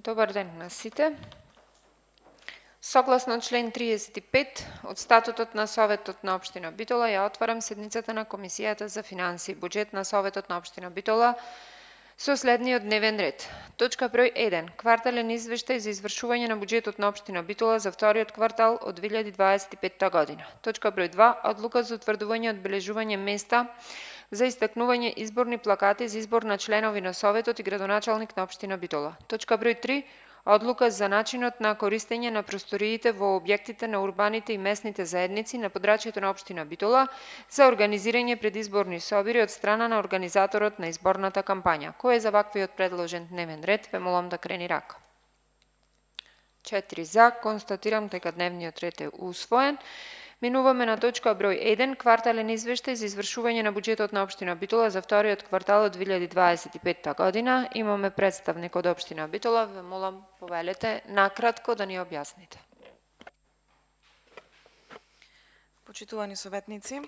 Добар ден на сите. Согласно член 35 од статутот на Советот на општина Битола, ја отварам седницата на Комисијата за финансии и буџет на Советот на општина Битола со следниот дневен ред. Точка број 1. Квартален извештај за извршување на буџетот на општина Битола за вториот квартал од 2025 година. Точка број 2. Одлука за утврдување и одбележување места за истакнување изборни плакати за избор на членови на Советот и градоначалник на општина Битола. Точка број 3. Одлука за начинот на користење на просториите во објектите на урбаните и местните заедници на подрачјето на општина Битола за организирање предизборни собири од страна на организаторот на изборната кампања. Кој е за ваквиот предложен дневен ред? Ве молам да крени рака. 4 за. Констатирам дека дневниот ред е усвоен. Минуваме на точка број 1, квартален извештај за извршување на буџетот на општина Битола за вториот квартал од 2025 година. Имаме представник од општина Битола. Ве молам, повелете накратко да ни објасните. Почитувани советници,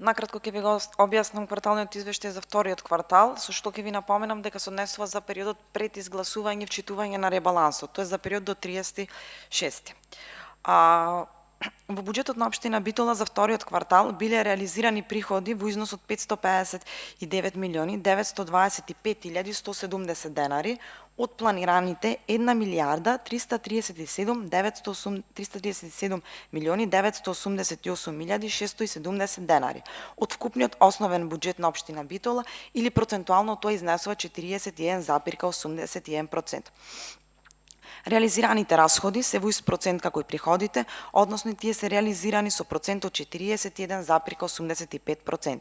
накратко ќе ви го објаснам кварталниот извештај за вториот квартал, со што ќе ви напоменам дека се однесува за периодот пред изгласување и вчитување на ребалансот, тоа е за период до 30.6. Во буџетот на општина Битола за вториот квартал биле реализирани приходи во износ од 559.925.170 денари од планираните 1.337.988.670 денари од вкупниот основен буџет на општина Битола или процентуално тоа изнесува 41,81%. Реализираните расходи се во ист процент како и приходите, односно тие се реализирани со процент од 41,85%.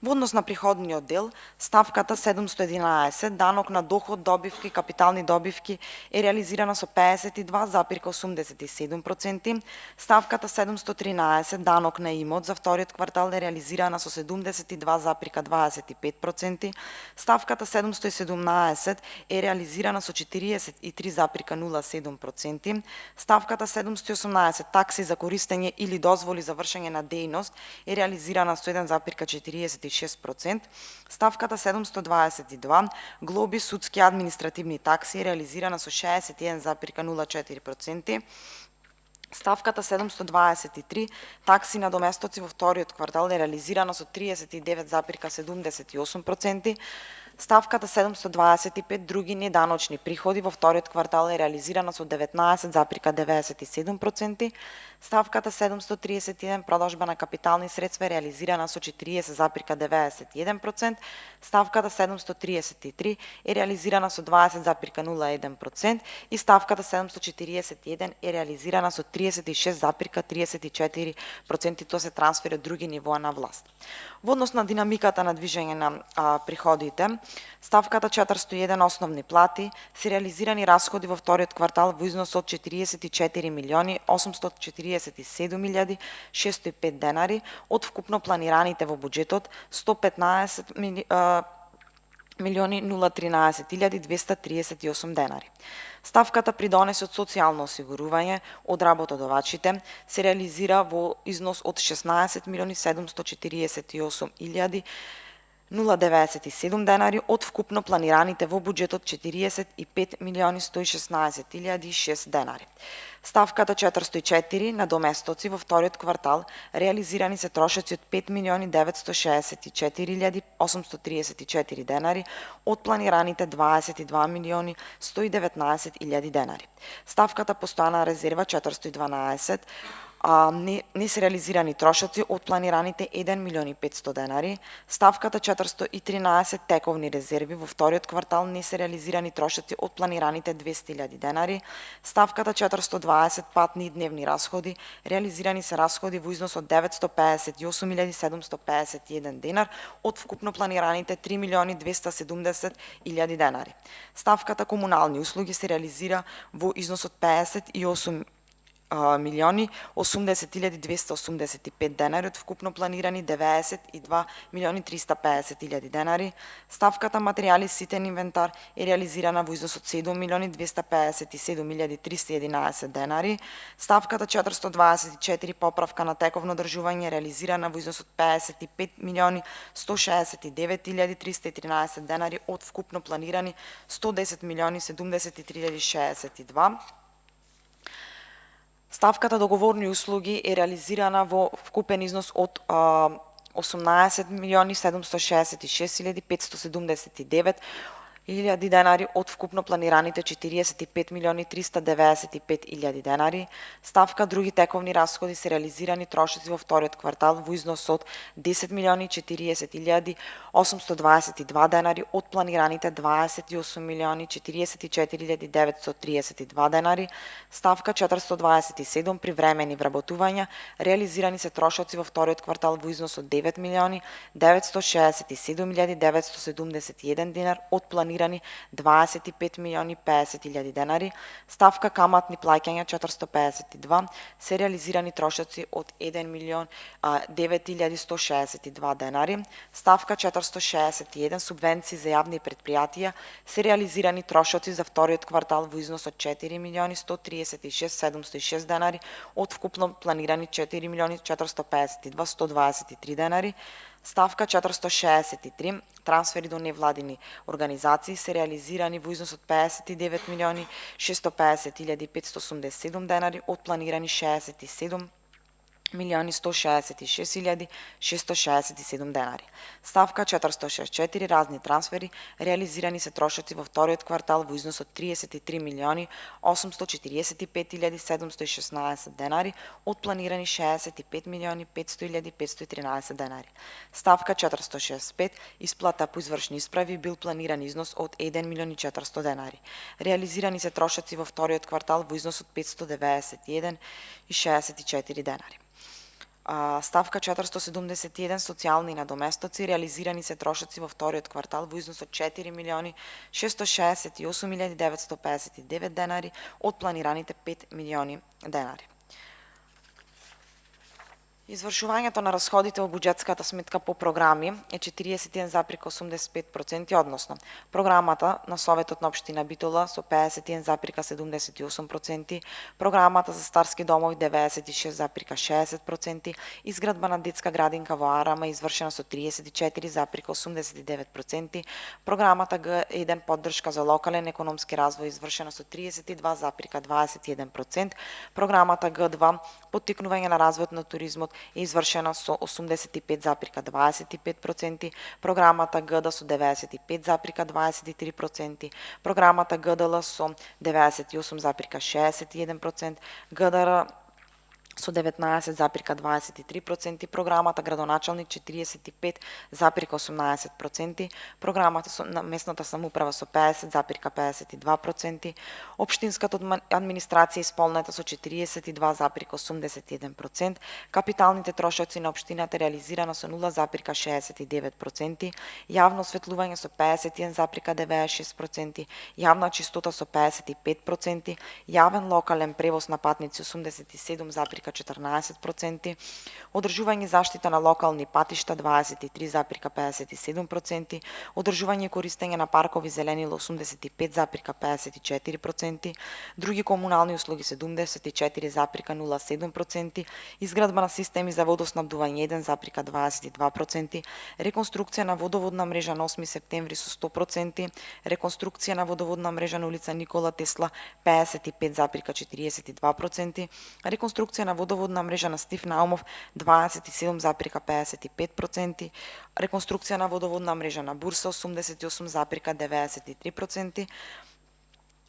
Во однос на приходниот дел, ставката 711, данок на доход, добивки и капитални добивки е реализирана со 52,87%, ставката 713, данок на имот за вториот квартал е реализирана со 72,25%, ставката 717 е реализирана со 43,07%, ставката 718 такси за користење или дозволи за вршење на дејност е реализирана со 1,46%, ставката 722 глоби, судски административни такси е реализирана со 61,04%, ставката 723 такси на доместоци во вториот квартал е реализирана со 39,78%, ставката 725 други неданочни приходи во вториот квартал е реализирана со 19,97%, ставката 731 продажба на капитални средства е реализирана со 40,91%, ставката 733 е реализирана со 20,01% и ставката 741 е реализирана со 36,34%, тоа се трансфери од други нивоа на власт. Во однос на динамиката на движење на приходите, ставката 401 основни плати се реализирани расходи во вториот квартал во износ од 44.847.605 денари од вкупно планираните во буџетот 115.013.238 денари. Ставката придонес од социјално осигурување од работодавачите се реализира во износ од 16.748.097 денари од вкупно планираните во буџетот 45.116.006 денари. Ставката 404 на доместоци во вториот квартал реализирани се трошоци од 5.964.834 денари од планираните 22.119.000 денари. Ставката постојана резерва 412 не се реализирани трошоци од планираните 1.500.000 денари, ставката 413 тековни резерви во вториот квартал не се реализирани трошоци од планираните 200.000 денари, ставката 420 патни и дневни расходи, реализирани се расходи во износ од 958.751 денар од вкупно планираните 3.270.000 денари. Ставката комунални услуги се реализира во износ од милиони 80.285 денари од вкупно планирани 92 милиони 350 илјади денари. Ставката материјали ситен инвентар е реализирана во износ од 7 милиони 257 илјади 311 денари. Ставката 424 поправка на тековно одржување е реализирана во износ од 55 милиони 169 илјади 313 денари од вкупно планирани 110 милиони 73 илјади 62. Ставката договорни услуги е реализирана во вкупен износ од 18 милиони 766 илјади 579 илјади денари од вкупно планираните 45 милиони 395 илјади денари. Ставка други тековни расходи се реализирани трошоци во вториот квартал во износ од 10 милиони 40 илјади 822 денари од планираните 28 милиони 44 илјади 932 денари. Ставка 427 привремени вработувања реализирани се трошоци во вториот квартал во износ од 9 милиони 967 илјади 971 динар од планираните 25 милиони 50 илјади денари. Ставка каматни плаќања 452 се реализирани трошоци од 1 милион 9.162 денари. Ставка 461 субвенции за јавни предпријатија се реализирани трошоци за вториот квартал во износ од 4 милиони 136.706 денари од вкупно планирани 4 милиони 452.123 денари. Ставка 463 трансфери до невладини организации се реализирани во износ од 59 милиони 650.587 денари од планирани 67 милиони 166.667 денари. Ставка 464 разни трансфери реализирани се трошоци во вториот квартал во износ од 33 милиони 845.716 денари од планирани 65 милиони 500.513 денари. Ставка 465 исплата по извршни исправи бил планиран износ од 1 милион 400 денари. Реализирани се трошоци во вториот квартал во износ од 591.64 денари. Ставка 471 социјални надоместоци реализирани се трошоци во вториот квартал во износ од 4 милиони 668.959 денари од планираните 5 милиони денари. Извршувањето на расходите во буџетската сметка по програми е 41,85%, односно програмата на Советот на општина Битола со 51,78%, програмата за старски домови 96,60%, изградба на детска градинка во Арама извршена со 34,89%, програмата Г1 поддршка за локален економски развој извршена со 32,21%, програмата Г2 поттикнување на развојот на туризмот е извршена со 85,25%, програмата ГД со 95,23%, програмата ГДЛ со 98,61%, ГДР со 19,23%, програмата градоначалник 45,18%, програмата на местната самоуправа со 50,52%, општинската администрација исполнета со 42,81%, капиталните трошоци на општината реализирана со 0,69%, јавно осветлување со 51,96%, јавна чистота со 55%, јавен локален превоз на патници 87,14%, одржување заштита на локални патишта 23,57%, одржување и користење на паркови зеленила 85,54%, други комунални услуги 74,07%, изградба на системи за водоснабдување 1,22%, реконструкција на водоводна мрежа на 8 септември со 100%, реконструкција на водоводна мрежа на улица Никола Тесла 55,42%, реконструкција на водоводна мрежа на Стив Наумов 27,55%, реконструкција на водоводна мрежа на Бурса 88,93%,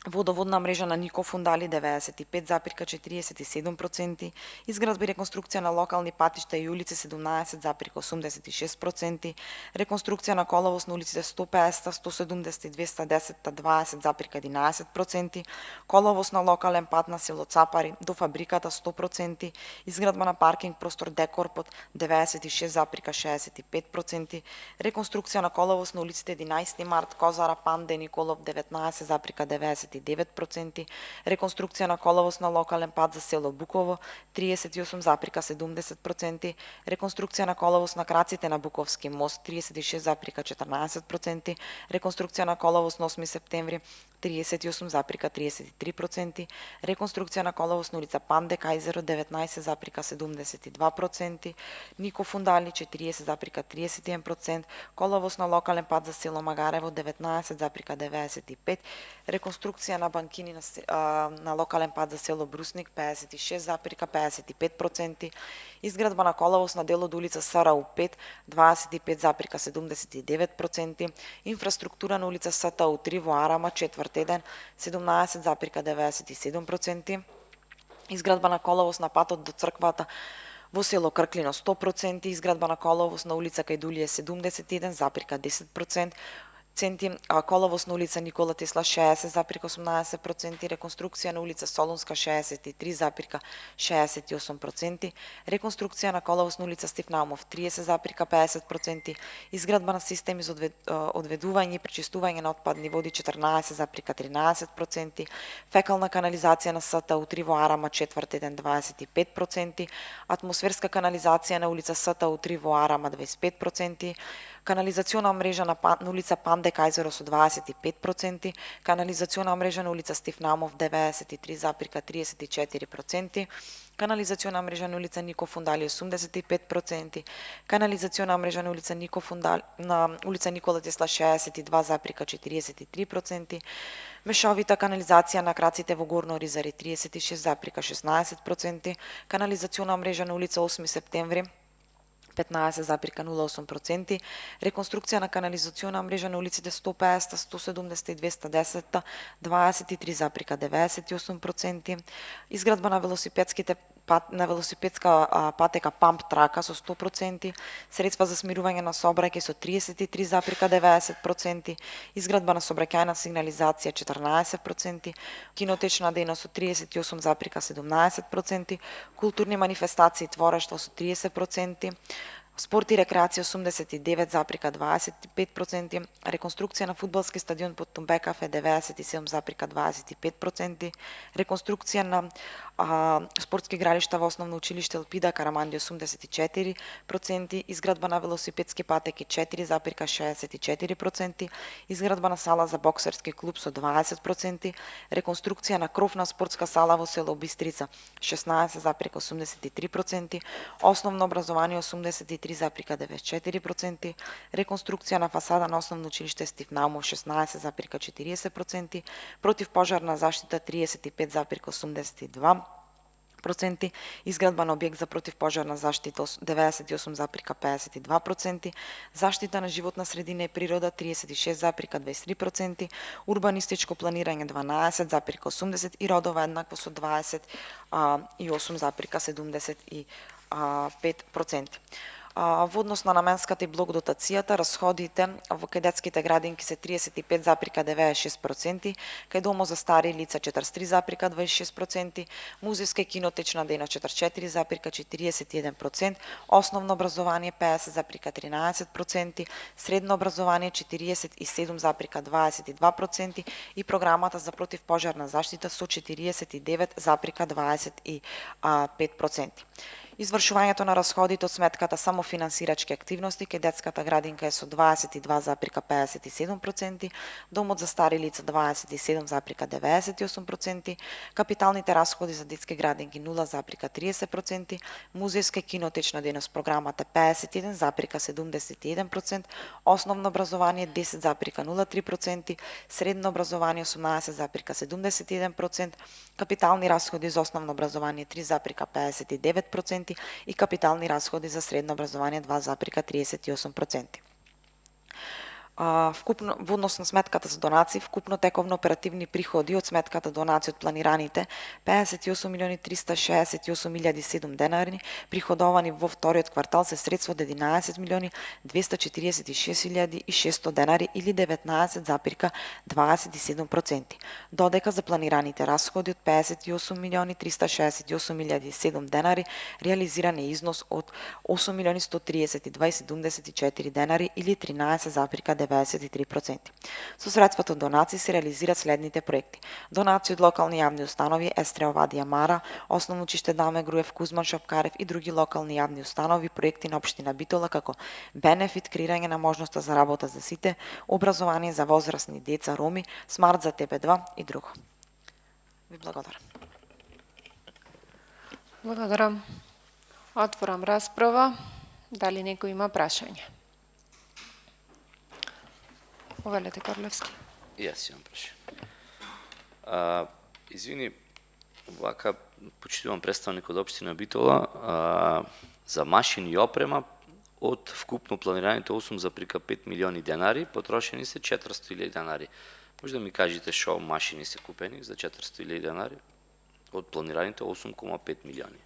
водоводна мрежа на Нико Фундали 95,47%, изградба и реконструкција на локални патишта и улици 17,86%, реконструкција на коловоз на улиците 150, 170 и 210 20,11%, коловоз на локален пат на село Цапари до фабриката 100%, изградба на паркинг простор Декорпот 96,65%, реконструкција на коловоз на улиците 11 март, Козара, Панде, Николов 19,90%, 59%, реконструкција на коловоз на локален пат за село Буково 38,70%, реконструкција на коловоз на краците на Буковски мост 36,14%, реконструкција на коловоз на 8 септември 38,33%, реконструкција на коловоз на улица Панде Кајзеро 19,72%, Нико Фундали 40,31%, коловоз на локален пат за село Магарево 19,95%, реконструкција на банкини на локален пат за село Брусник 56,55%, изградба на коловоз на дел од улица СРУ 5 25,79%, инфраструктура на улица СТУ 3 во Арама 4 17,97%, изградба на коловоз на патот до црквата во село Крклино 100%, изградба на коловоз на улица Кајдулије 71,10%, коловоз на улица Никола Тесла 60,18%, реконструкција на улица Солунска 63,68%, реконструкција на коловоз на улица Стеф Наумов 30,50%, изградба на системи за одведување и пречистување на отпадни води 14,13%, фекална канализација на СТУ 3 во Арама 4 25%, атмосферска канализација на улица СТУ 3 во Арама 25%, канализациона мрежа на улица Панде Кајзеро со 25%, канализациона мрежа на улица Стеф Наумов 93,34%, канализациона мрежа на улица Нико Фундали 85%, канализациона мрежа на улица улица Никола Тесла 62,43%, мешовита канализација на краците во Горно Оризари 36,16%, канализациона мрежа на улица 8 септември 15,08%, реконструкција на канализациона мрежа на улиците 150, 170 и 210 23,98%, изградба на велосипедска патека Памп Трака со 100%, средства за смирување на сообраќај со 33,90%, изградба на сообраќајна сигнализација 14%, кинотечна дејност со 38,17%, културни манифестации и творештво со 30%, спорт и рекреација 89,25%, реконструкција на фудбалски стадион под Тумбекафе 97,25%, реконструкција на спортски игралишта во основно училиште Елпида Караманди 84%, изградба на велосипедски патеки 4,64%, изградба на сала за боксерски клуб со 20%, реконструкција на кровна спортска сала во село Бистрица 16,83%, основно образование 83,94%, реконструкција на фасада на основно училиште Стеф Наумов 16,40%, противпожарна заштита 35,82%, изградба на објект за противпожарна заштита 98,52%, заштита на животна средина и природа 36,23%, урбанистичко планирање 12,80% и родова еднакво со 28,75%. Во однос на наменската и блок дотацијата, расходите во кај детските градинки се 35,96%, кај домот за стари лица 43,26%, музејска и кинотечна дејност 44,41%, основно образование 50,13%, средно образование 47,22% и програмата за противпожарна заштита со 49,25%. Извршувањето на расходите од сметката самофинансирачки активности кај детската градинка е со 22,57%, домот за стари лица 27,98%, капиталните расходи за детски градинки 0,30%, музејска и кинотечна дејност програмата 51,71%, основно образование 10,03%, средно образование 18,71%, капитални расходи за основно образование 3,59%, и капитални расходи за средно образование 2,38%. Вкупно во однос на сметката за донации, вкупно тековно оперативни приходи од сметката донации од планираните 58.368.007 денари, приходовани во вториот квартал се средства од 11.246.600 денари или 19,27%. Додека за планираните расходи од 58.368.007 денари реализиран е износ од 8.132.074 денари или 13,9%. 1,93%. Со средствата од донации се реализираат следните проекти: донации од локални јавни установи Естрео Вадија Мара, Основно учиште Даме Груев, Кузман Шапкарев и други локални јавни установи, проекти на општина Битола како бенефит, креирање на можноста за работа за сите, образование за возрастни деца роми, Смарт за тебе 2 и друго. Ви благодарам. Благодарам. Отворам расправа. Дали некој има прашање? Повелете, Корлевски. И јас имам прашање. Извини, вака почитувам представник од општина Битола, за машини и опрема од вкупно планираните 8,5 милиони денари, потрошени се 400.000 денари. Може да ми кажете шо машини се купени за 400.000 денари од планираните 8,5 милиони?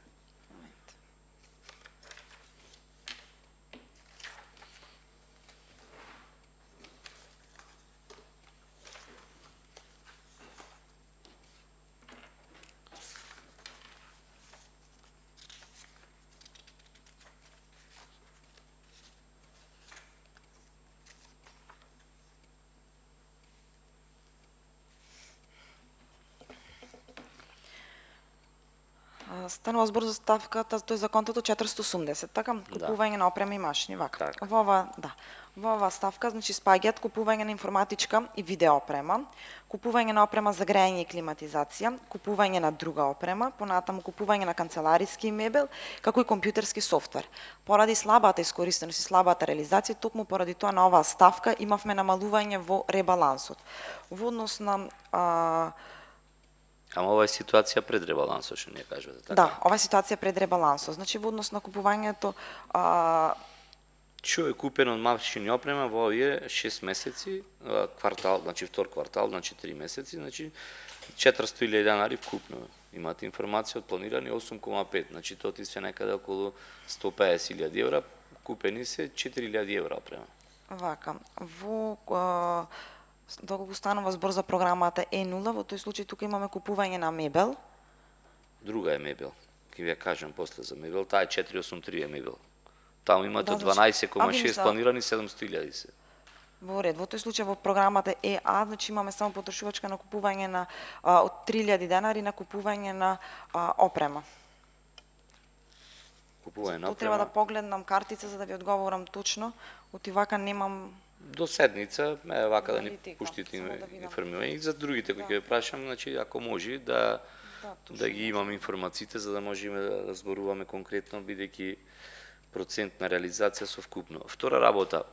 Станува збор за ставката, тој за контото 480, така? Купување на опрема и машини, вака. Така. Во оваа ставка, значи спаѓаат купување на информатичка и видео опрема, купување на опрема за грејење и климатизација, купување на друга опрема, понатаму купување на канцелариски мебел, како и компјутерски софтвер. Поради слабата искористеност и слабата реализација, токму поради тоа на оваа ставка имавме намалување во ребалансот. Во однос на Ама ова е ситуација пред ребалансот, што ние кажувате, така? Да, ова е ситуација пред ребалансот. Значи во однос на купувањето Што е купено од машини и опрема во овие 6 месеци, квартал, значи втор квартал, значи 3 месеци, значи 400.000 денари вкупно. Имате информација од планирани 8,5, значи тоа ти се некаде околу 150.000 евра, купени се 4.000 евра опрема. вака, доколку станува збор за програмата Е0, во тој случај тука имаме купување на мебел. Друга е мебел. Ќе ви ја кажам после за мебел, таа е 483 е мебел. Таму имате Да, значи, 12,6 планирани 700.000 се. Во ред, во тој случај во програмата ЕА, значи имаме само потрошувачка на купување на од 3.000 денари на купување на опрема. Купување на Тоа треба да опрема. погледнам картица за да ви одговорам точно, оти вака немам. До седница, вака да ни Аналитика, пуштите само да видам. информирање. И за другите кои ќе прашам, значи ако може да ги имам информациите за да можеме да зборуваме конкретно, бидејќи процент на реализација со вкупно. Втора работа,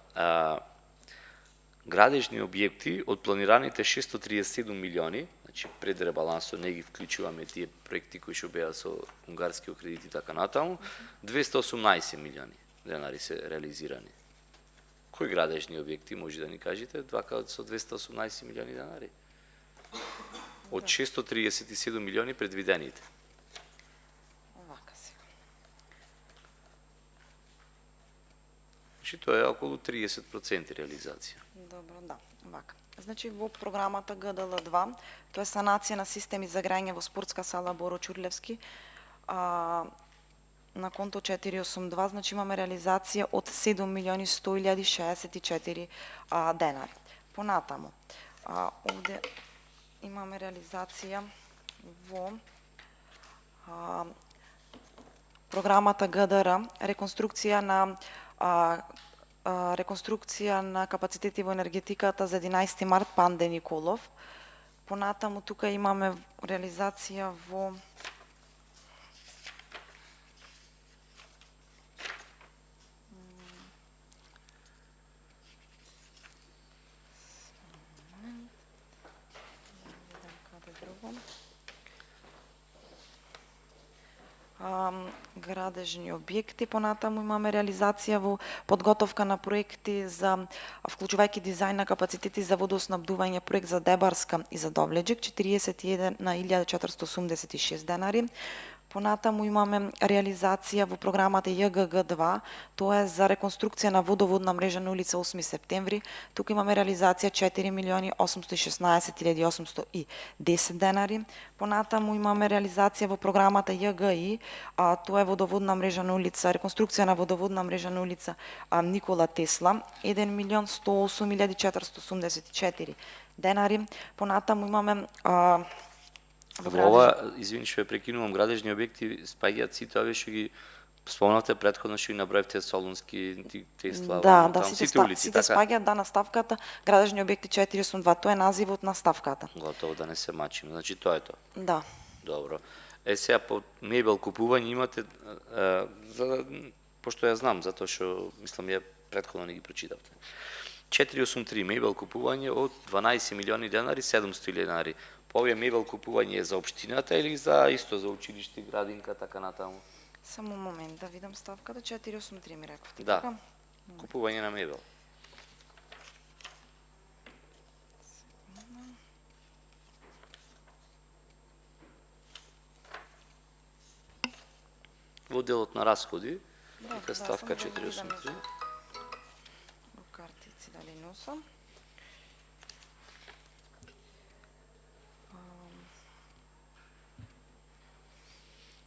градежни објекти од планираните 637 милиони, значи пред ребалансот не ги вклучуваме тие проекти кои што беа со унгарски кредити и така натаму, 218 милиони денари се реализирани. Кои градежни објекти може да ни кажете? Вака со 218 милиони денари. Од 637 милиони предвидените. Вака сега. Значи тоа е околу 30% реализација. Добро, да, вака. Значи во програмата ГДЛ2, тоа е санација на системи за грајање во спортска сала Боро Ќурлевски, на конто 482, значи имаме реализација од 7.100.064 денари. Понатаму, овде имаме реализација во програмата ГДР, реконструкција на капацитети во енергетиката за 11 март Панде Николов. Понатаму тука имаме реализација во градежни објекти, понатаму имаме реализација во подготовка на проекти за вклучувајќи дизајн на капацитети за водоснабдување, проект за Дебарска и за Довлеџик, 41.486 денари. Понатаму имаме реализација во програмата JGG2, тоа е за реконструкција на водоводна мрежа на улица 8 септември. Тука имаме реализација 4.816.810 денари. Понатаму имаме реализација во програмата JGI, тоа е водоводна мрежа на улица, реконструкција на водоводна мрежа на улица Никола Тесла, 1.108.484 денари. Понатаму имаме Во ова, извини што ја прекинувам, градежни објекти спаѓаат сите овие што ги спомнавте претходно што ги наброевте Солунски, Тесла, Да, сите улици, сите така? спаѓаат на ставката градежни објекти 482, тоа е називот на ставката. Готово да не се мачиме. Значи тоа е тоа. Да. Добро. Сега по мебел купување имате пошто ја знам затоа што мислам ја претходно не ги прочитавте. 483 мебел купување од 12 милиони денари, 700 денари. По овие мебел купување е за општината или за исто за училиште, градинка, така натаму? Само момент да видам ставката 483 ми рековте. Да. Така? Купување на мебел. Во делот на расходи, тука ставка 483. Во картици дали носам.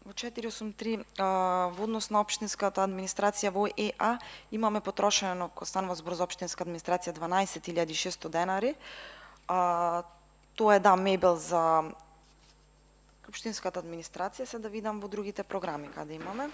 Во 483 во однос на општинската администрација во ЕА имаме потрошено кој станува збор за општинска администрација 12.600 денари. Тоа е да мебел за општинската администрација, се да видам во другите програми каде имаме.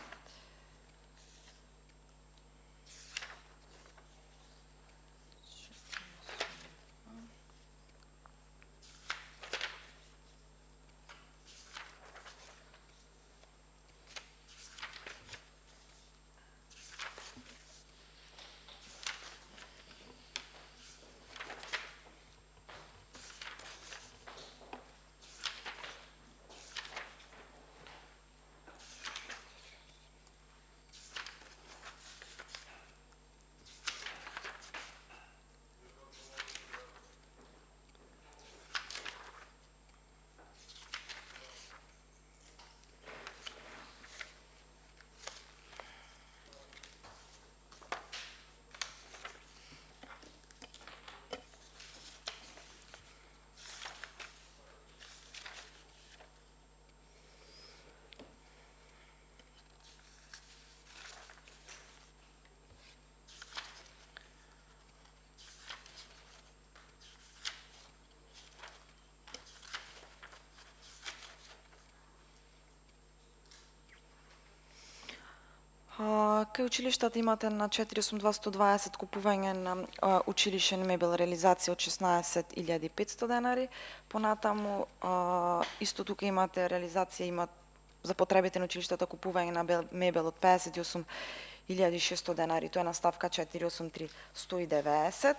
Кај училиштата имате на 482.120 купување на училишен мебел реализација од 16.500 денари. Понатаму исто тука имате реализација за потребите на училиштата купување на мебел од 58.600 денари. Тоа е на ставка 483.190.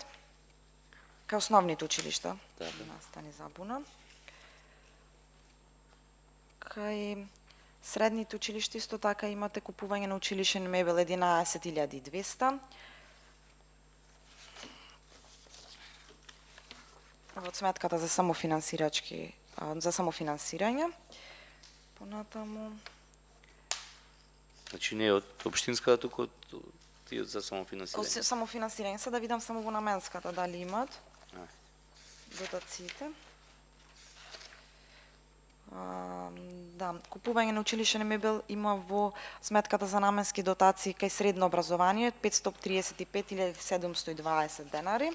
Кај основните училишта. Да. Настани забуна. Кај средните училишта исто така имате купување на училишен мебел 11.200. Од сметката за самофинансирање. Понатаму Значи не од општинската, туку од тие за самофинансирање. Самофинансирање, се да видам само во наменската дали имат дотациите. Да, купување на училишен мебел има во сметката за наменски дотации кај средно образование 535.720 денари.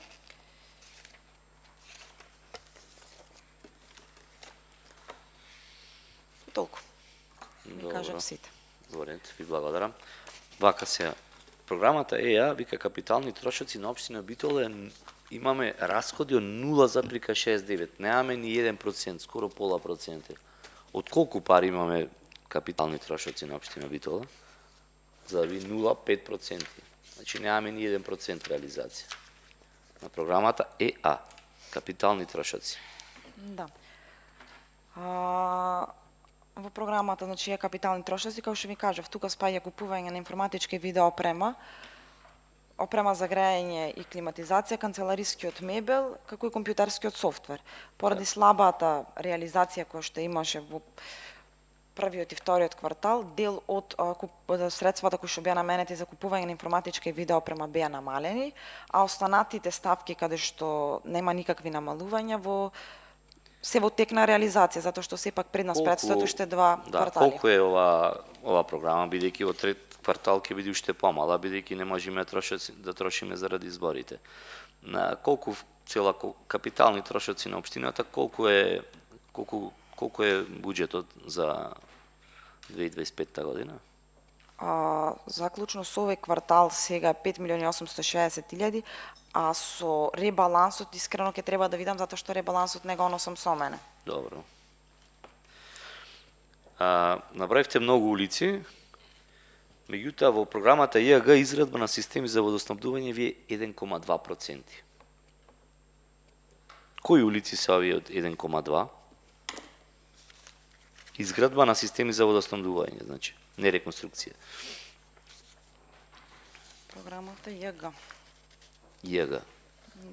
Толку. Ви кажам сите. Добре, ви благодарам. Вака се програмата ЕА вика капитални трошоци на општина Битола имаме расходи од 0,69. Немаме ни 1%, скоро пола проценти. Од колку пари имаме капитални трошоци на општина Битола? За да би 0,5%. Значи немаме ни 1% реализација. На програмата ЕА, капитални трошоци. Да. Во програмата, значи, е капитални трошоци, како што ви кажав, тука спаѓа купување на информатичка и видео опрема за грејење и климатизација, канцеларискиот мебел, како и компјутерскиот софтвер. Поради слабата реализација која што имаше во првиот и вториот квартал, дел од средствата кои што беа наменети за купување на информатичка и видео опрема беа намалени, а останатите ставки каде што нема никакви намалувања се во тек на реализација, затоа што сепак пред нас предстоат уште два квартали. Колку е ова програма, бидејќи во трет квартал ќе биде уште помала, бидејќи не можеме да трошиме заради изборите. На колку капитални трошоци на општината, колку е буџетот за 2025 година? Заклучно со овој квартал сега 5.860.000, а со ребалансот искрено ќе треба да видам, затоа што ребалансот не го носам со мене. Добро. Набравивте многу улици, меѓутоа во програмата ЈГ изградба на системи за водоснабдување ви е 1,2%. Кои улици се овие од 1,2%? Изградба на системи за водоснабдување, значи, не реконструкција. Програмата ЈГ. ЈГ.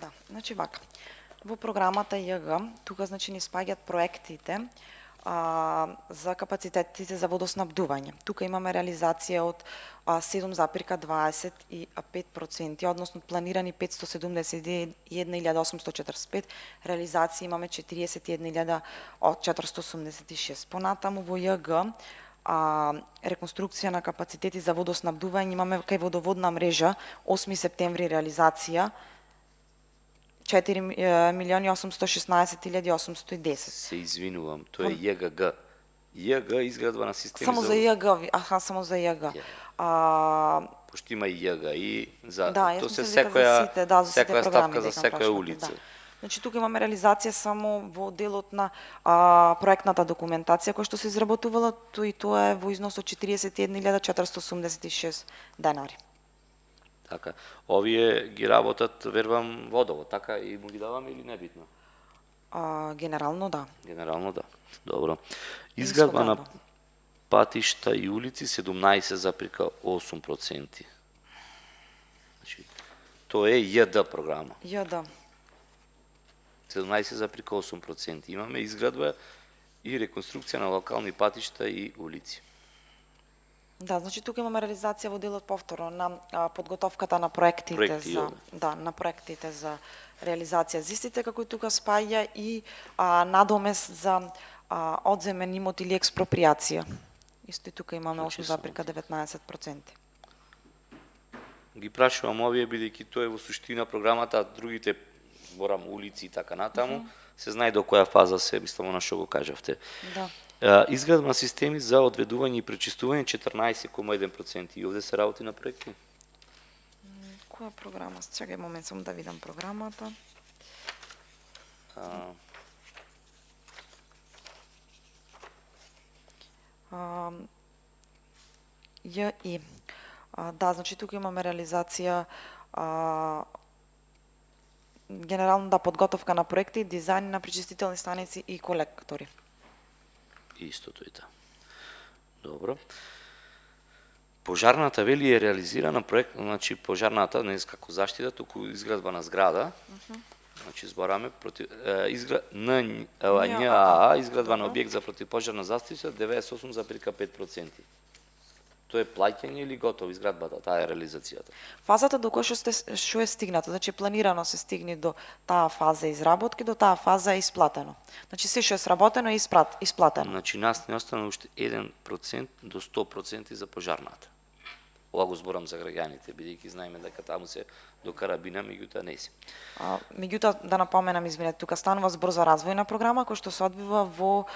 Да, значи вака. Во програмата ЈГ, тука значи ни спаѓаат проектите за капацитетите за водоснабдување. Тука имаме реализација од 7,25%, односно планирани 571.845, реализација имаме 41.486. Понатаму во ЈГ реконструкција на капацитети за водоснабдување имаме кај водоводна мрежа 8 септември реализација 4.816.810. Се извинувам, тоа е ЈГ. ЈГ изградба на системи Само за ЈГ, само за ЙГ. Пошто има и ЈГ и за Да, тоа се секоја ставка за секоја улица. Да. Значи тука имаме реализација само во делот на проектната документација која што се изработувала, и тоа е во износ од 41.486 денари. Така. Овие ги работат, вербам, водово, така и му ги даваме или небитно? Генерално да. Генерално да. Добро. Изградба на патишта и улици 17,8%. Значи, тоа е ЈД програма. ЈД. 17,8%. Имаме изградба и реконструкција на локални патишта и улици. Да, значи тука имаме реализација во делот повторно на подготовката на проектите на проектите за реализација за истите, како и тука спаѓа и надомес за одземен имот или експроприација. Исто и тука имаме 8,19%. Ги прашувам овие бидејќи тоа е во суштина програмата, а другите зборам улици и така натаму, се знае до која фаза се, мислам на што го кажавте. Да. Изградба на системи за одведување и пречистување 14,1%. И овде се работи на проекти? Која програма? Чекај момент, само да видам програмата. ЈИ. Да, значи тука имаме реализација генерално да подготовка на проекти, дизајн на пречистителни станици и колектори. Истото и да. Добро. Пожарната вели е реализирана проект, значи пожарната не како заштита, туку изградба на зграда. Значи збораме против НЈАА изградба на објект за противпожарна заштита 98,5%. Тоа е плаќање или готово изградбата, таа е реализацијата? Фазата до која што е стигната, значи планирано се стигне до таа фаза изработки, до таа фаза е исплатено. Значи се што е сработено е исплатено. Значи нас не остана уште 1% до 100% за пожарната. Ова го зборам за граѓаните, бидејќи знаеме дека таму се до карабина, меѓутоа не се. Меѓутоа да напоменам, извинете, тука станува збор за развојна програма која што се одвива во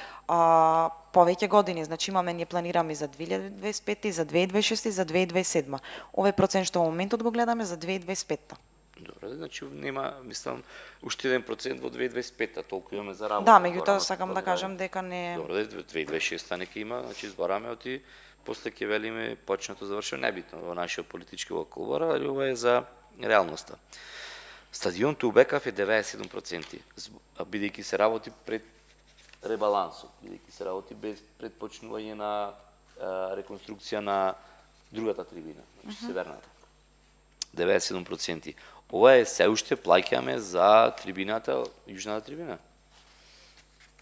повеќе години. Значи имаме, ние планираме за 2025 и за 2026 и за 2027. Овој процент што во моментот го гледаме за 2025. Добре, значи нема, мислам, уште 1% во 2025-та, толку имаме за работа. Да, меѓутоа сакам да кажам дека не... Добре, 2026-та нека има, значи збораме оти, после ќе велиме почнато завршено, небитно во нашиот политички вокалбор, али ова е за реалноста. Стадион Тубекав е 97%, бидејќи се работи пред ребалансот, бидејќи се работи без предпочнување на реконструкција на другата трибина, значи северната. 97%. Ова е се уште плаќаме за трибината, јужната трибина.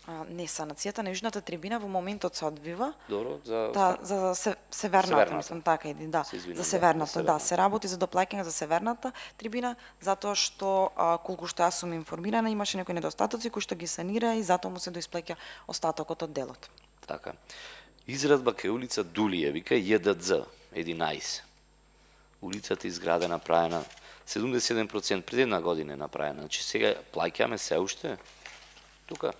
Не, санацијата на јужната трибина во моментот се одвива. Добро, за Да, за северната, Северната. мислам така иди, да. Се извинувам, За да, северната, за да, северната. се работи за доплаќање за северната трибина, затоа што колку што јас сум информирана, имаше некои недостатоци кои што ги санира и затоа му се доисплаќа остатокот од делот. Така. Израдба кај улица Дулија, вика ЈДЗ 11. Улицата изградена, направена 71% пред една година е направена. Значи сега плаќаме се уште тука.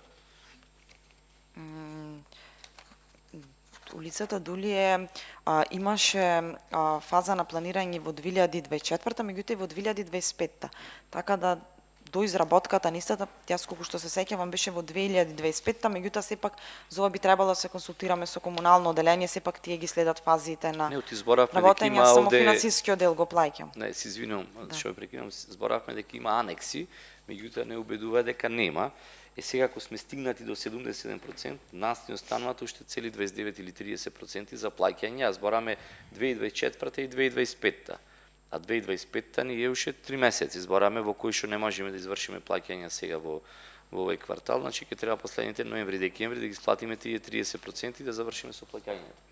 Улицата Дулије имаше фаза на планирање во 2024, меѓутоа и во 2025. Така да до изработката на истата, јас колку што се сеќавам беше во 2025, меѓутоа сепак за ова би требало да се консултираме со комунално оделение, сепак тие ги следат фазите на Не, изборавме дека работење, има само овде... финансискиот дел го плаќам. Не, се извинувам, што ме прекинам, зборавме дека има анекси, меѓутоа не убедува дека нема. Сега ако сме стигнати до 77%, нас ни остануваат уште цели 29 или 30% за плаќање, а збораме 2024 и 2025. А 2025 ни е уште 3 месеци, збораме во кои што не можеме да извршиме плаќања сега во овој квартал, значи ќе треба последните ноември, декември да ги сплатиме тие 30% и да завршиме со плаќањето.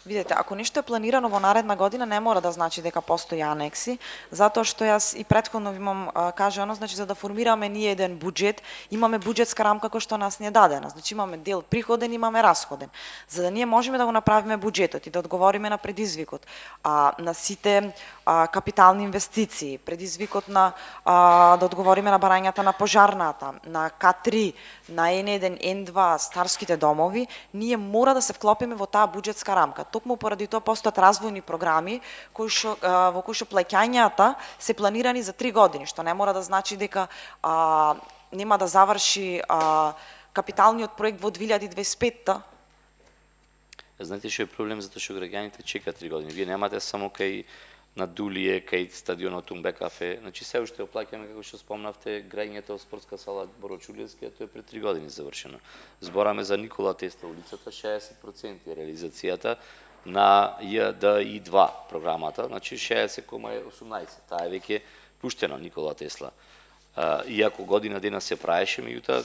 Видете, ако нешто е планирано во наредна година, не мора да значи дека постои анекси, затоа што јас и претходно ви имам кажано, значи за да формираме ние еден буџет, имаме буџетска рамка која што нас ни е дадена. Значи имаме дел приходен, имаме расходен. За да ние можеме да го направиме буџетот и да одговориме на предизвикот, на сите капитални инвестиции, предизвикот на да одговориме на барањата на пожарната, на К3, на N1, N2, старските домови, ние мора да се вклопиме во таа буџетска рамка. Токму поради тоа постојат развојни програми во кои што плаќањата се планирани за 3 години, што не мора да значи дека нема да заврши капиталниот проект во 2025. Знаете што е проблем, затоа што граѓаните чекаат 3 години. Вие немате само кај на Дулије, кај стадионот Тумбе кафе. Значи се уште оплаќаме, како што спомнавте, граѓањето од спортска сала Борочулевски, а тоа е пред 3 години завршено. Збораме за Никола Тесла улицата, 60% е реализацијата на ЈДИ2 програмата, значи 60,18. Таа е веќе пуштено Никола Тесла. Иако година дена се праеше, меѓутоа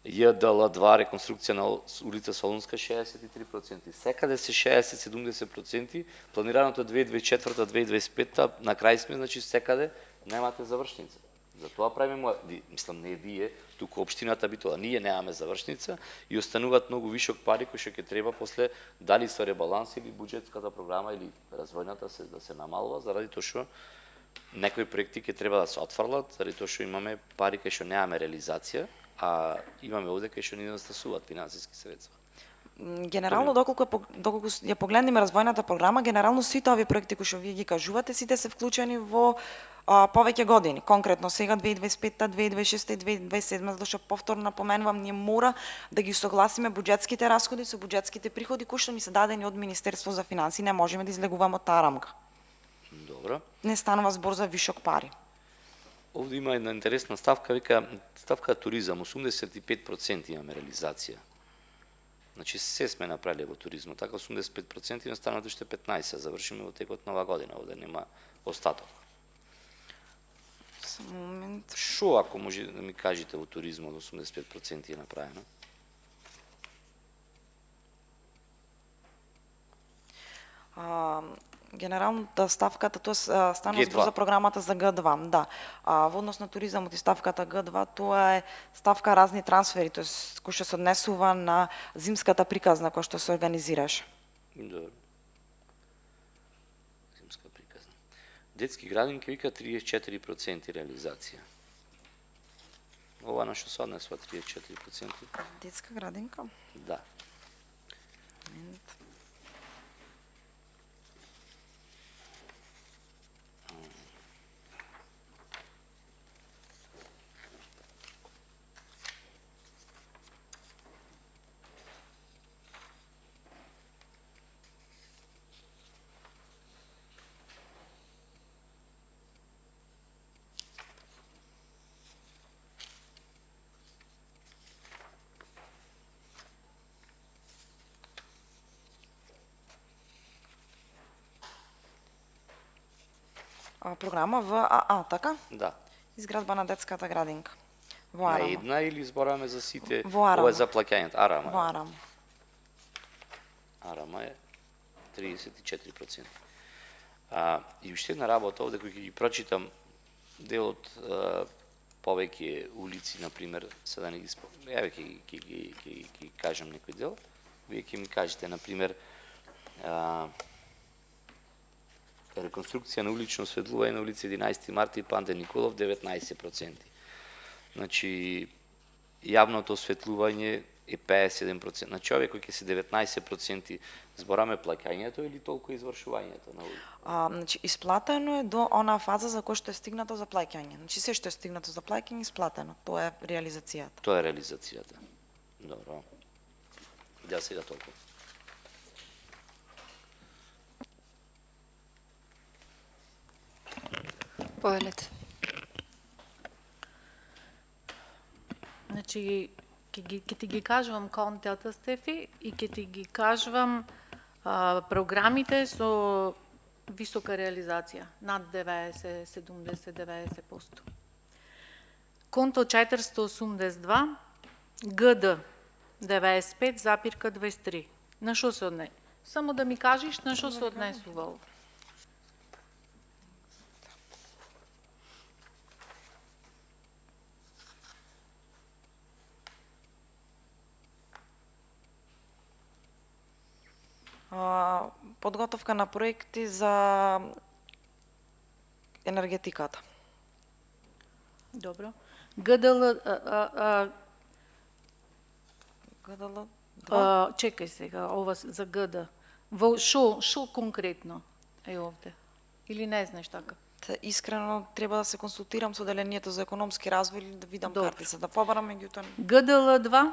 ЈДЛ2 реконструкција на улица Солунска 63%. Секаде се 60-70%, планираното 2024-2025, на крај сме, значи секаде немате завршница. Затоа правиме, мислам не вие, туку општината Битола, ние немаме завршница и остануваат многу вишок пари кои што ќе треба после дали со ребаланс или буџетската програма или развојната да се намалува, заради тоа што некои проекти ќе треба да се отфрлат, заради тоа што имаме пари кај што немаме реализација, а имаме овде кај што ни недостасуваат финансиски средства. Генерално, доколку ја погледнеме развојната програма, генерално сите овие проекти кои што вие ги кажувате, сите се вклучени во повеќе години. Конкретно сега 2025, 2026 и 2027, затоа што повторно напоменувам, ние мора да ги согласиме буџетските расходи со буџетските приходи кои што ни се дадени од Министерство за финансии, не можеме да излегуваме од таа рамка. Добро. Не станува збор за вишок пари. Овде има една интересна ставка, вика ставка туризам, 85% имаме реализација. Значи се сме направили во туризмот, така 85% и останат уште 15%, завршиме во текот на оваа година, овде нема остаток. Само момент. Шо ако може да ми кажете во туризмот 85% е направено? Генералната ставката, тоа стана Г2. збор за програмата за Г2, да. Во однос на туризамот и ставката Г2, тоа е ставка разни трансфери, тоа кој што се однесува на зимската приказна која што се организираше. Добро. Зимска приказна. Детски градинки вика 34% реализација. Ова на што се однесува 34%? Детска градинка? Да. Момент. Програма ВАА, така? Да. Изградба на детската градинка. Во на Арама. една или збораме за сите? Во Арама. Ова е за плаќањето. Арама. Во Арама. Арама е 34%. И уште една работа овде кој ќе ги прочитам делот повеќе улици, например, се да не ги еве ќе кажам некој дел. Вие ќе ми кажете, например, реконструкција на улично осветлување на улица 11 марта и Панде Николов 19%. Значи јавното осветлување е 57%. Значи овие кои ќе се 19% збораме плаќањето или толку извршувањето на улица? Значи исплатено е до онаа фаза за која што е стигнато за плаќање. Значи се што е стигнато за плаќање исплатено. Тоа е реализацијата. Тоа е реализацијата. Добро. Да, сега толку. Повелете. Значи, ќе ти ги кажувам контата, Стефи, и ќе ти ги кажувам програмите со висока реализација, над 90, 70, 90%. Конто 482, ГД 95,23. На што се однесува? Само да ми кажеш на што се однесува ова. Подготовка на проекти за енергетиката. Добро. ГДЛ, ГДЛ чекај сега, ова за ГД. Во шо конкретно е овде? Или не знаеш така? Искрено треба да се консултирам со делението за економски развој или да видам Добро. карти, за да побарам меѓутоа. ГДЛ 2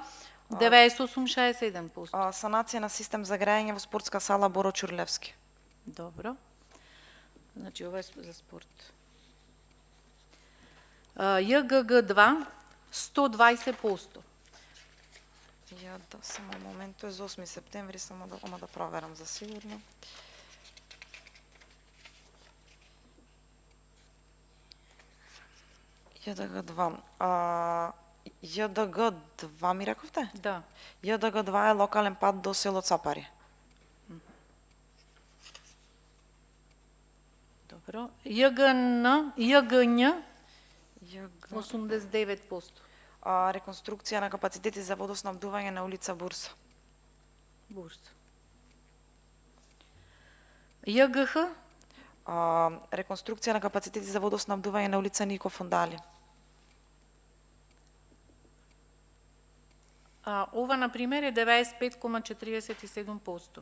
98,61%. Санација на систем за грејење во спортска сала Боро Чурлевски. Добро. Значи ова е за спорт. ЈГГ 2 120%. Ја да само момент, тоа е за 8 септември, само да проверам за сигурно. ЈДГ 2. ЈДГ 2 ми рековте? Да. ЈДГ 2 е локален пат до село Цапари. Добро. ЈГН 89%. Реконструкција на капацитети за водоснабдување на улица Бурса. Бурса. ЈГХ Реконструкција на капацитети за водоснабдување на улица Нико Фондали. Ова, например, е 95,47%.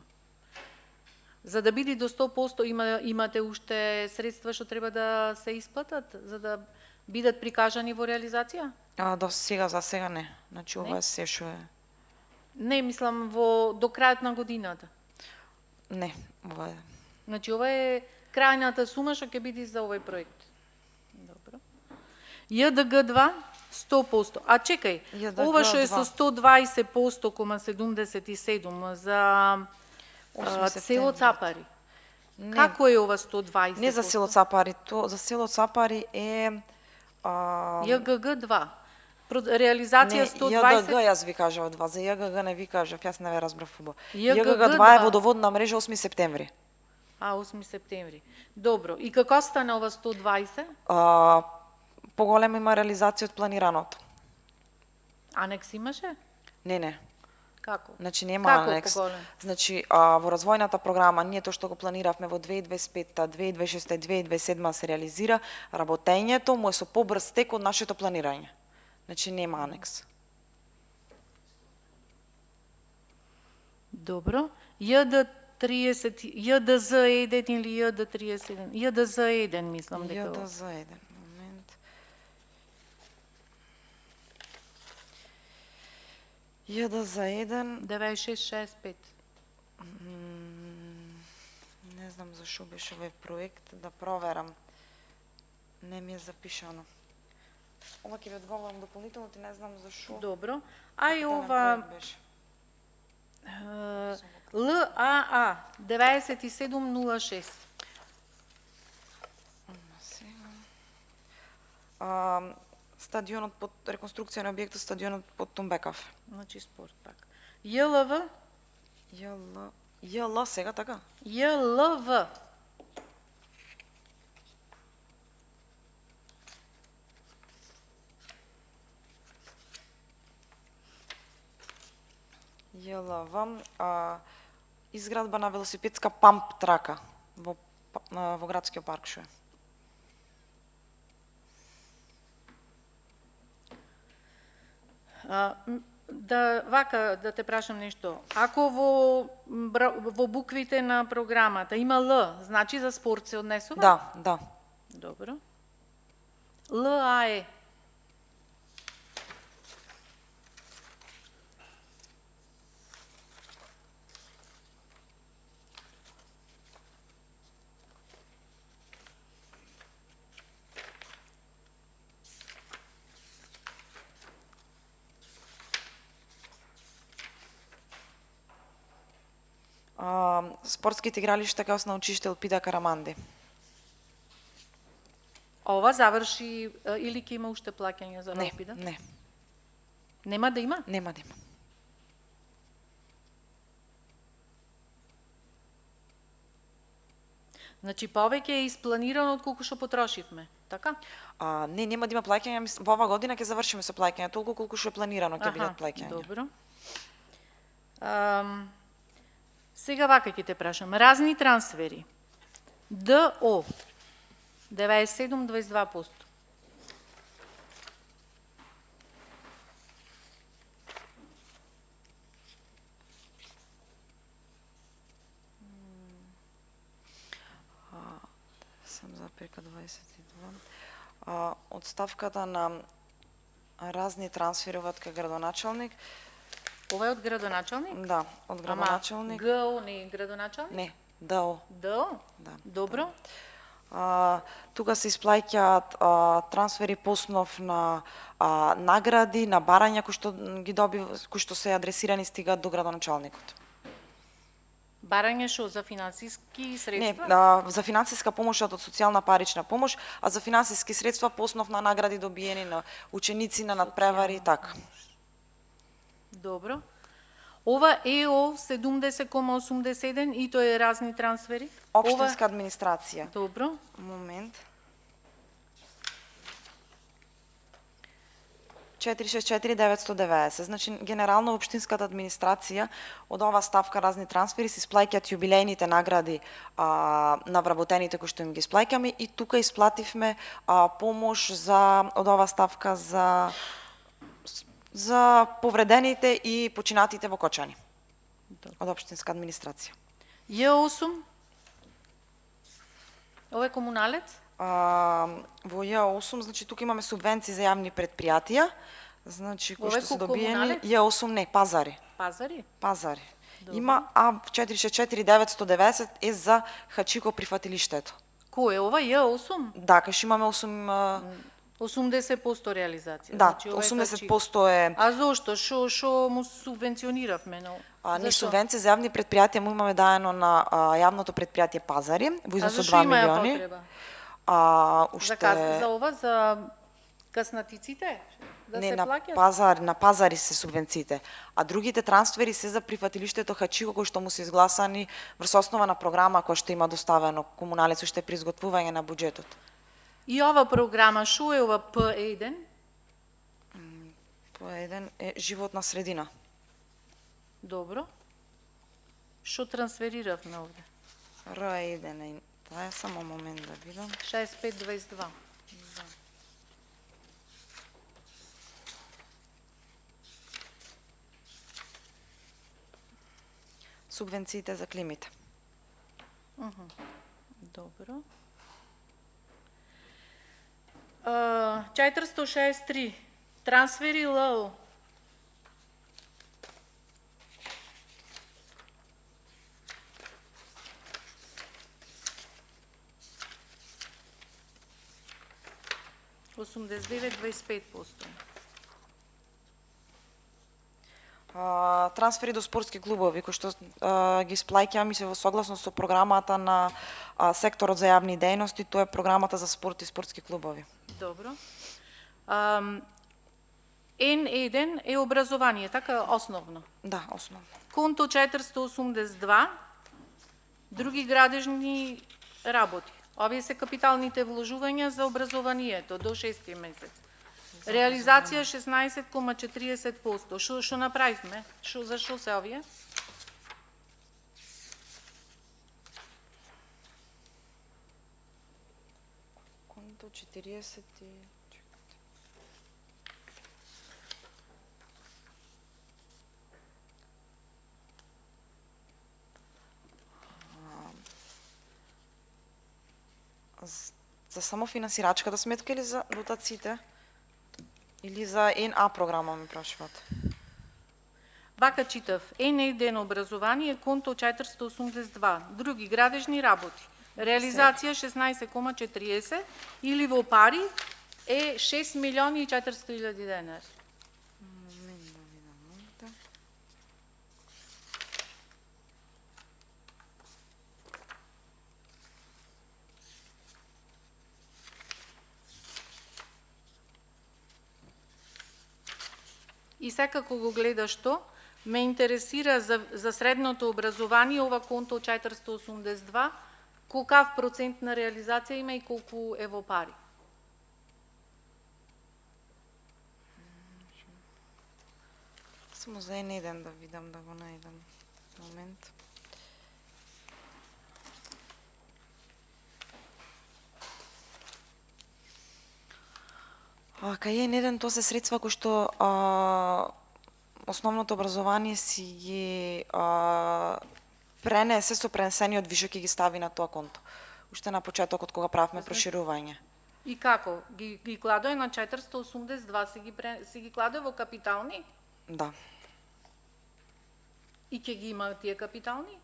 За да биде до 100%, имате уште средства што треба да се исплатат, за да бидат прикажани во реализација? До сега, за сега не. Значи ова е се што е. Не, мислам до крајот на годината. Не, ова е. Значи ова е крајната сума што ќе биде за овој проект. Добро. ЈДГ 2 100%. А чекај, ЈДГ ова што е 2. со 120,77 за село Цапари. Не. Како е ова 120%? Не за село Цапари, то за село Цапари е ЈГГ 2. Реализација не, 120. ЈДГ јас ви кажав 2, за ЈГГ не ви кажав, јас не ве разбрав убаво. ЈГГ ЈГГ 2 е 2. водоводна мрежа 8 септември. 8 септември. Добро. И како стане ова 120? Поголема има реализација од планираното. Анекс имаше? Не. Како? Значи нема Како анекс. поголем? Значи во развојната програма ние тоа што го планиравме во 2025-та, 2026-та и 2027 се реализира, работењето му е со побрз тек од нашето планирање. Значи нема анекс. Добро. ЈДЗ1 или ЙД31? ЙДЗ1 мислам дека. ЈДЗ1, момент. ЙДЗ1 9665. не знам за што беше овој проект, да проверам. Не ми е запишано. Ова ќе ви одговорам дополнително, ти не знам за што. Добро. А и Капитален ова проект беше. ЛАА 9706. 100 Стадионот под реконструкција на објектот стадионот под Тумбекав. Значи спорт пак. ЈЛВ, ЈЛ сега така? ЈЛВ. ЈЛВ, изградба на велосипедска памп трака во градскиот парк Шуе. Да те прашам нешто. Ако во буквите на програмата има Л, значи за спорт се однесува? Да. Добро. ЛАЕ. Спортските игралишта кај основно училиште Елпида Караманди. Ова заврши или ќе има уште плаќање за Не, Елпида? не, Нема да има? нема да има. Значи повеќе е испланирано од колку што потрошивме, така? Не, нема да има плаќање, во ова година ќе завршиме со плаќање, толку колку што е планирано ќе бидат плаќања. Добро. Сега вака ќе те прашам. Разни трансфери. ДО 97,22%. Сам запека 22. Од ставката на разни трансфери од кај градоначалник. Ова е од градоначалник? Да, од градоначалник. ГО не е градоначалник? Не, ДО. ДО? Да. Добро. Тука се исплаќаат трансфери по основ на награди, на барања кои што ги кои што се адресирани стигаат до градоначалникот. Барање шо за финансиски Не, средства? за финансиска помош од социјална парична помош, а за финансиски средства по основ на награди добиени на ученици, на надпревари и така. Добро. Ова ЕО 70,81 и тоа е разни трансфери? Општинска администрација. Добро. Момент. 464.990. Значи, генерално општинската администрација од ова ставка разни трансфери се исплаќаат јубилејните награди на вработените кои што им ги исплаќаме и тука исплативме помош од ова ставка за повредените и починатите во Кочани. Од општинска администрација. Ј8? Ова е комуналец? Во Ј8, значи тука имаме субвенции за јавни предпријатија, значи кои што се добиени. комуналец? Ј8 не, пазари. Пазари? Пазари. Добро. Има 44990 е за Хачико прифатилиштето. Кој е ова? Ј8? Да, кај што имаме 8 80% реализација. да, Значи, ова е 80% е А зошто? Шо му субвенциониравме? ние Зашо? субвенции за јавни предпријатија му имаме даено на јавното предпријатие Пазари во А износ од зашо 2 има ја милиони. потреба? Уште За ова, за каснатиците? Да не се на плаќат? на пазари се субвенциите, а другите трансфери се за прифатилиштето Хачико кои што му се изгласани врз основа на програма која што има доставено комуналец уште при изготвување на буџетот. И ова програма, шо е ова П1? По еден е животна средина. Добро. Шо трансфериравме овде? Р1 е, тоа е само момент да видам. 6522. Субвенциите за климите. Добро. 463. Трансфери ЛО. – 89,25%. Трансфери до спортски клубови кои што ги исплаќаме се во согласност со програмата на секторот за јавни дејности, тоа е програмата за спорт и спортски клубови. Добро. N1 е образование, така основно. Да, основно. Конто 482, други градежни работи. Овие се капиталните вложувања за образованието до 6 месец. Реализација 16,40%. Што направивме? За што се овие? Конто 40 и... За само финансирачката сметка или за дотациите? Или за НА програма ме прашуват? Вака читав. N1 образование, конто 482. Други градежни работи. Реализација 16,40 или во пари е 6 милиони и 400 илјади денари. Момент да видам овде. И секако го гледаш што, ме интересира за средното образование, ова конто 482, колкав процент на реализација има и колку е во пари? Само за N1 да видам, да го најдам. Момент. Кај N1 тоа се средства кои што основното образование си ги пренесе со пренесениот вишок и ги стави на тоа конто. Уште на почетокот кога правевме проширување. И како? Ги кладоe на 482, си ги кладоe во капитални? Да. И ќе ги има тие капитални?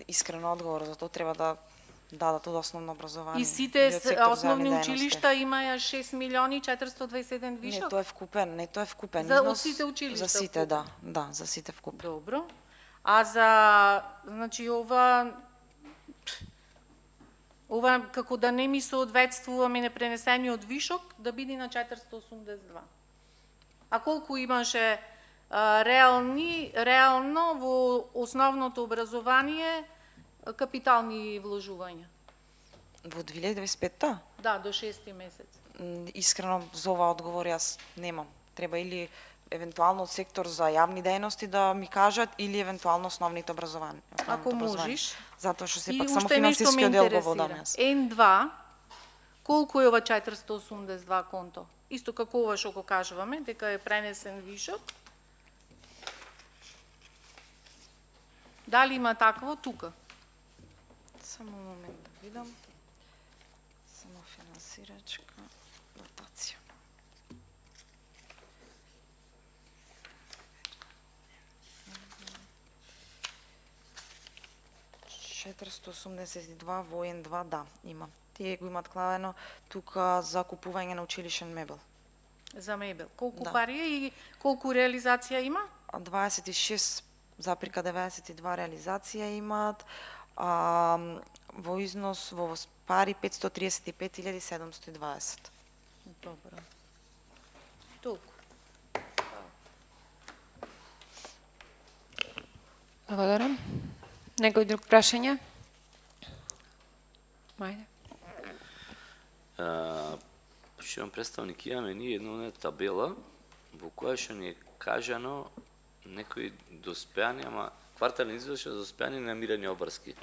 Искрен одговор, за тоа треба да дадат од основно образование. И сите од сектор за основни јавни дејности. училишта имаја 6 милиони 427 вишок? Не, тоа е вкупен, не тоа е вкупен За износ. сите училишта За сите, вкупен? да, за сите вкупен. Добро. А за, значи, ова како да не ми соодветствуваме непренесениот вишок, да биде на 482. А колку имаше реално во основното образование капитални вложувања? Во 2025-та? Да, до 6 месец. Искрено за ова одговор јас немам. Треба или евентуално од сектор за јавни дејности да ми кажат или евентуално основните образование. Ако можеш. Затоа што И сепак само уште нешто ме финансискиот дел го водам интересира. јас. N2, колку е ова 482 конто? Исто како ова што го кажуваме, дека е пренесен вишок. Дали има такво тука? Само момент да видам. Само финансирачка дотација. ...482 во N2, да, има. Тие го имат клавено тука за купување на училишен мебел. За мебел. Колку Да. пари е и колку реализација има? 26,92 реализација имаат, во износ во пари 535.720. Добро. Толку. Благодарам. Некој друг прашање? Мајде. Почитувам представник, имаме ние една табела во која што ни е кажано некои доспеани, ама квартални извештаи за доспеани и намирани обврски.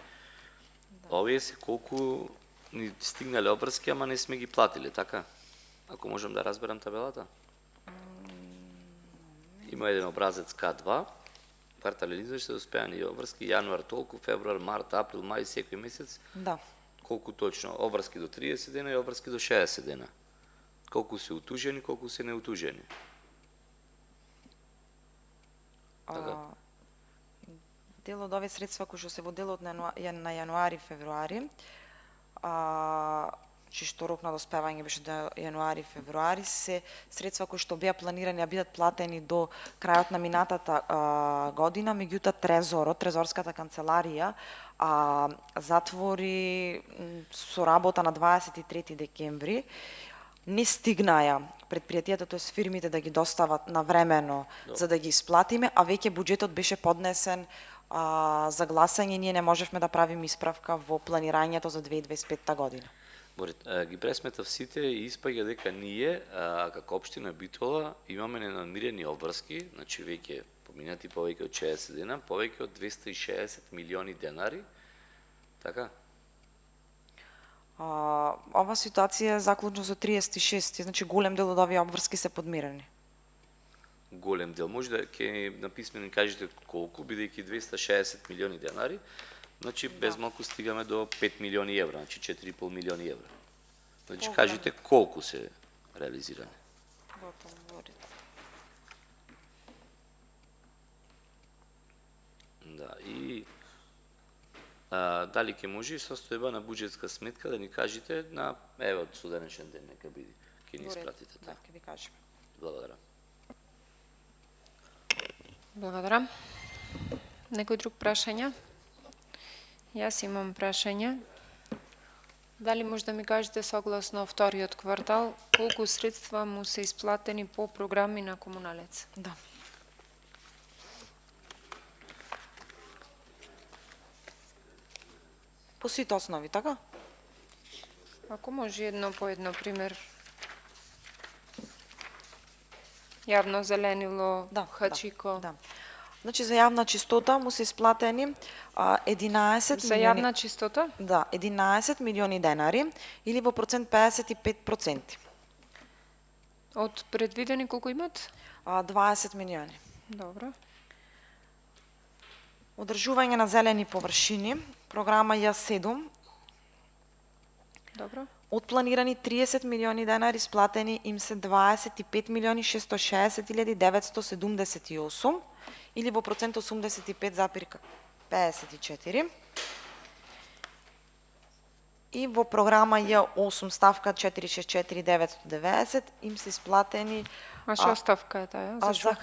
Овие се колку ни стигнале обврски, ама не сме ги платили, така? Ако можам да разберам табелата? Има еден образец К2, квартален извештај доспеани и обврски, јануар толку, февруар, март, април, мај, секој месец. Да. Колку точно? Обврски до 30 дена и обврски до 60 дена. Колку се утужени, колку се неутужени. Така. Дел од овие средства кои што се во делот на јануари, февруари, што рок на доспевање беше до јануари, февруари, се средства кои што беа планирани да бидат платени до крајот на минатата година, меѓутоа Трезорската канцеларија затвори со работа на 23 декември, не стигнаја предпријатијата, тоест фирмите да ги достават навремено за да ги исплатиме, а веќе буџетот беше поднесен за гласање, ние не можевме да правиме исправка во планирањето за 2025 година. Ги пресметав сите и испаѓа дека ние, како општина Битола, имаме ненамирени обврски, значи веќе поминати повеќе од 60 дена, повеќе од 260 милиони денари, така? Ова ситуација е заклучна со 36, значи голем дел од овие обврски се подмирени. Голем дел. Може да ќе написмено ни кажете колку, бидејќи 260 милиони денари, значи без малку стигаме до 5 милиони евра, значи 4,5 милиони евра. Значи кажете колку се реализирани. Да, и дали ќе може и состојба на буџетска сметка да ни кажете на еве од суденешен ден нека биде, ќе ни испратите Да, така. ќе ви кажеме. Благодарам. Благодарам. Некој друг прашања? Јас имам прашање. Дали може да ми кажете согласно вториот квартал колку средства му се исплатени по програми на комуналец? Да. По сите основи, така? Ако може едно по едно пример. Јавно зеленило, хачико. Да. Значи за јавна чистота му се исплатени 11 За милиони. јавна чистота? Да, 11 милиони денари или во процент 55%. Од предвидени колку имат? 20 милиони. Добро. Одржување на зелени површини, програма Ја7, Добро. од планирани 30 милиони денари, исплатени им се 25 милиони 660.978 или во процент 85,54. И во програма Ја8 ставка 464990 им се исплатени А што ставка е таа? за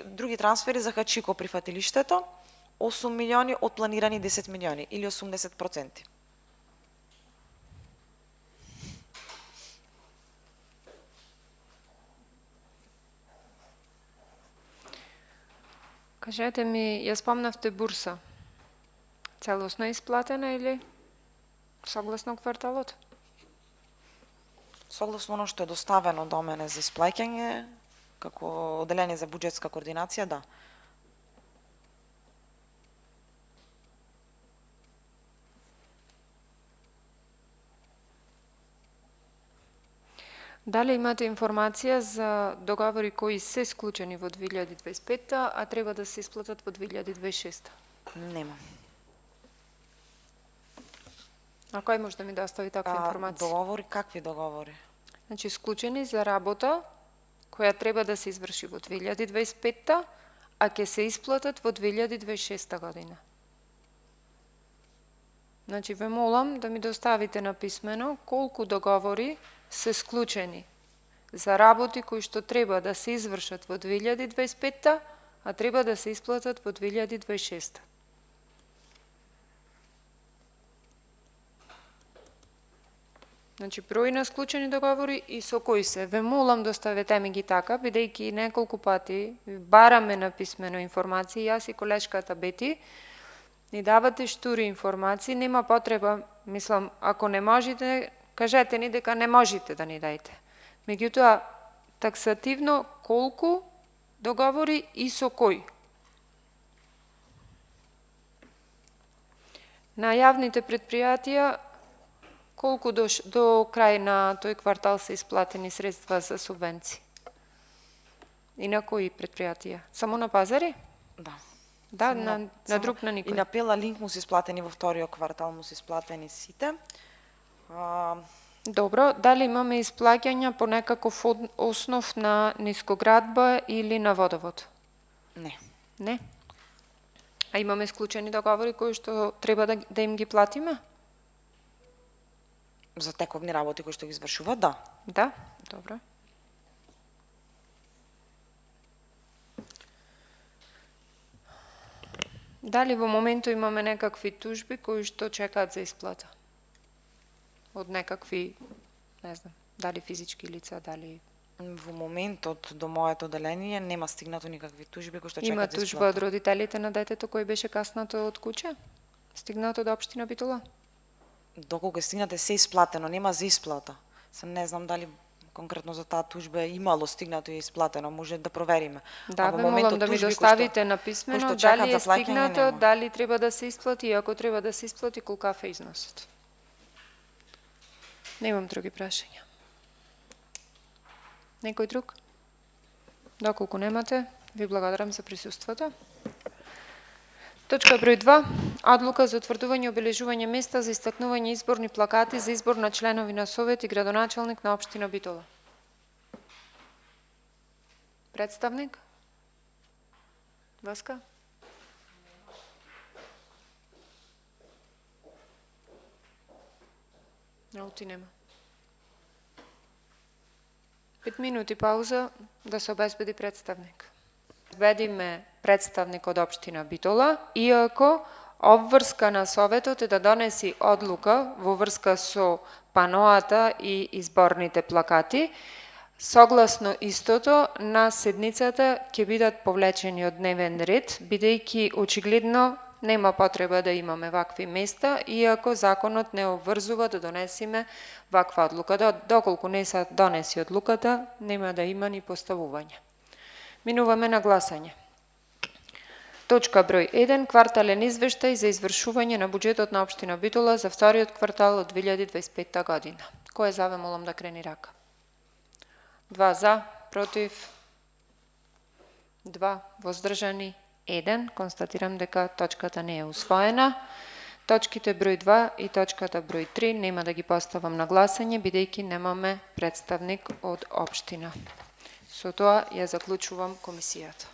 други трансфери за Хачико прифатилиштето 8 милиони од планирани 10 милиони или 80%. Кажете ми, ја спомнавте бурса. Целосно исплатена или согласно кварталот? Согласно оно што е доставено до мене за исплаќање, како одделение за буџетска координација, да. Дали имате информација за договори кои се склучени во 2025, а треба да се исплатат во 2026? Нема. А кој може да ми достави таква информација? Договори, какви договори? Значи, склучени за работа која треба да се изврши во 2025, а ќе се исплатат во 2026 година. Значи, ве молам да ми доставите на писмено колку договори се склучени за работи кои што треба да се извршат во 2025, а треба да се исплатат во 2026. Значи, број на склучени договори и со кои се. Ве молам доставете ми ги така, бидејќи неколку пати бараме на писмено информации, јас и колешката Бети, ни давате штури информации, нема потреба, мислам, ако не можете, кажете ни дека не можете да ни дајте. Меѓутоа, таксативно колку договори и со кој? На јавните предпријатија колку до крај на тој квартал се исплатени средства за субвенции? И на кои предпријатија? Само на пазари? Да. Да, на друг на никој. И на Пела Линк му се исплатени во вториот квартал, му се исплатени сите. Добро, дали имаме исплаќања по некаков основ на нискоградба или на водовод? Не. Не? А имаме склучени договори кои што треба да им ги платиме? За тековни работи кои што ги извршуваат, да. Да, добро. Дали во моменту имаме некакви тужби кои што чекаат за исплата? Од некакви, не знам, Дали физички лица, дали... Во моментот до моето одделение нема стигнато никакви тужби кои што Има чекаат за тужба од исплата. родителите на детето кој беше каснато од куќа? Стигнато до општина Битола? Доколку стигнате се исплатено, нема за исплата. Се не знам дали конкретно за таа тужба е имало стигнато и исплатено, може да провериме. Да, во бе, моментот молам да ми тужби кои доставите што- на кои писмено што чекаат дали за е плаќање, стигнато, нема. дали треба да се исплати и ако треба да се исплати, колкав е износот. Немам други прашања. Некој друг? Доколку немате, ви благодарам за присуството. Точка број 2. Одлука за утврдување и обележување места за истакнување изборни плакати за избор на членови на Совет и градоначалник на општина Битола. Представник? Васка? Наути нема. 5 минути пауза да се обезбеди представник. Обезбедиме представник од општина Битола, иако обврска на Советот е да донеси одлука во врска со паноата и изборните плакати. Согласно истото, на седницата ќе бидат повлечени од дневен ред, бидејќи очигледно нема потреба да имаме вакви места, иако законот не обврзува да донесиме ваква одлука. Доколку не се донеси одлуката, нема да има ни поставување. Минуваме на гласање. Точка број 1. Квартален извештај за извршување на буџетот на општина Битола за вториот квартал од 2025 година. Кој е за, ве молам да крени рака? 2 за, против, 2 воздржани, 1. Констатирам дека точката не е усвоена. Точките број 2 и точката број 3 нема да ги поставам на гласање, бидејќи немаме представник од општина. Со тоа ја заклучувам комисијата.